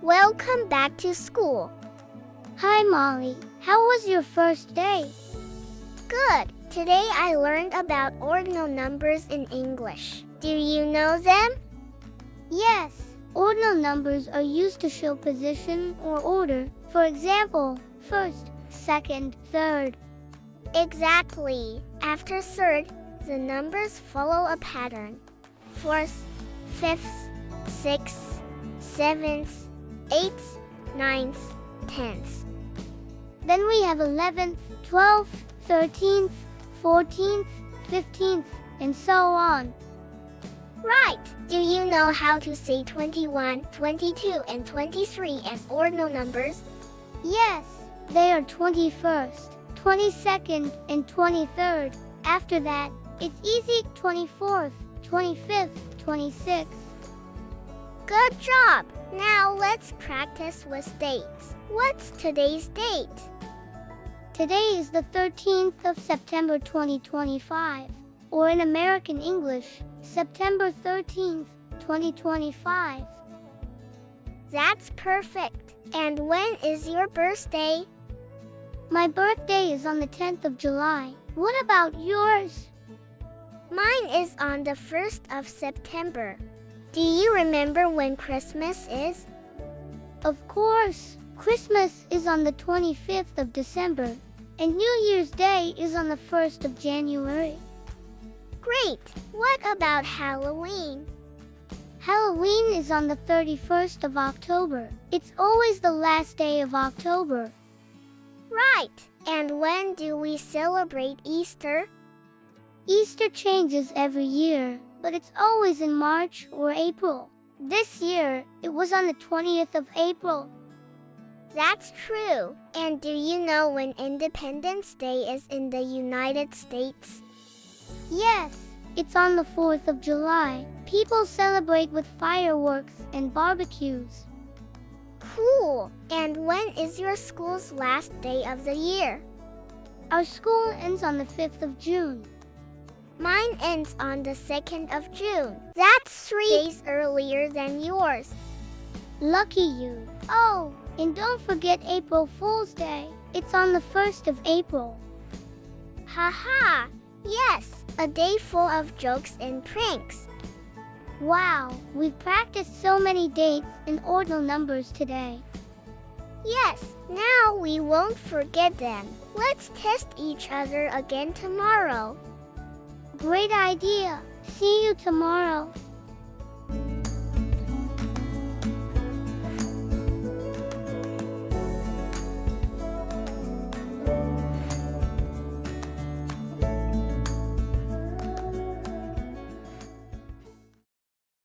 Welcome back to school. Hi, Molly. How was your first day? Good. Today I learned about ordinal numbers in English. Do you know them? Yes. Ordinal numbers are used to show position or order. For example, first, second, third. Exactly. After third, the numbers follow a pattern. Fourth, fifth, sixth, seventh, eighth, ninth, 10th. Then we have 11th, 12th, 13th, 14th, 15th, and so on. Right. Do you know how to say 21, 22, and 23 as ordinal numbers? Yes, they are 21st, 22nd, and 23rd. After that, it's easy 24th, 25th, 26th. Good job! Now let's practice with dates. What's today's date? Today is the 13th of September 2025, or in American English, September 13th, 2025. That's perfect. And when is your birthday? My birthday is on the 10th of July. What about yours? Mine is on the 1st of September. Do you remember when Christmas is? Of course, Christmas is on the 25th of December, and New Year's Day is on the 1st of January. Great! What about Halloween? Halloween is on the 31st of October. It's always the last day of October. Right! And when do we celebrate Easter? Easter changes every year, but it's always in March or April. This year, it was on the 20th of April. That's true. And do you know when Independence Day is in the United States? Yes, it's on the 4th of July. People celebrate with fireworks and barbecues. Cool! And when is your school's last day of the year? Our school ends on the 5th of June. Mine ends on the 2nd of June. That's 3 days earlier than yours. Lucky you. Oh, and don't forget April Fool's Day. It's on the 1st of April. Haha! Yes, a day full of jokes and pranks. Wow, we've practiced so many dates and ordinal numbers today. Yes, now we won't forget them. Let's test each other again tomorrow. Great idea. See you tomorrow.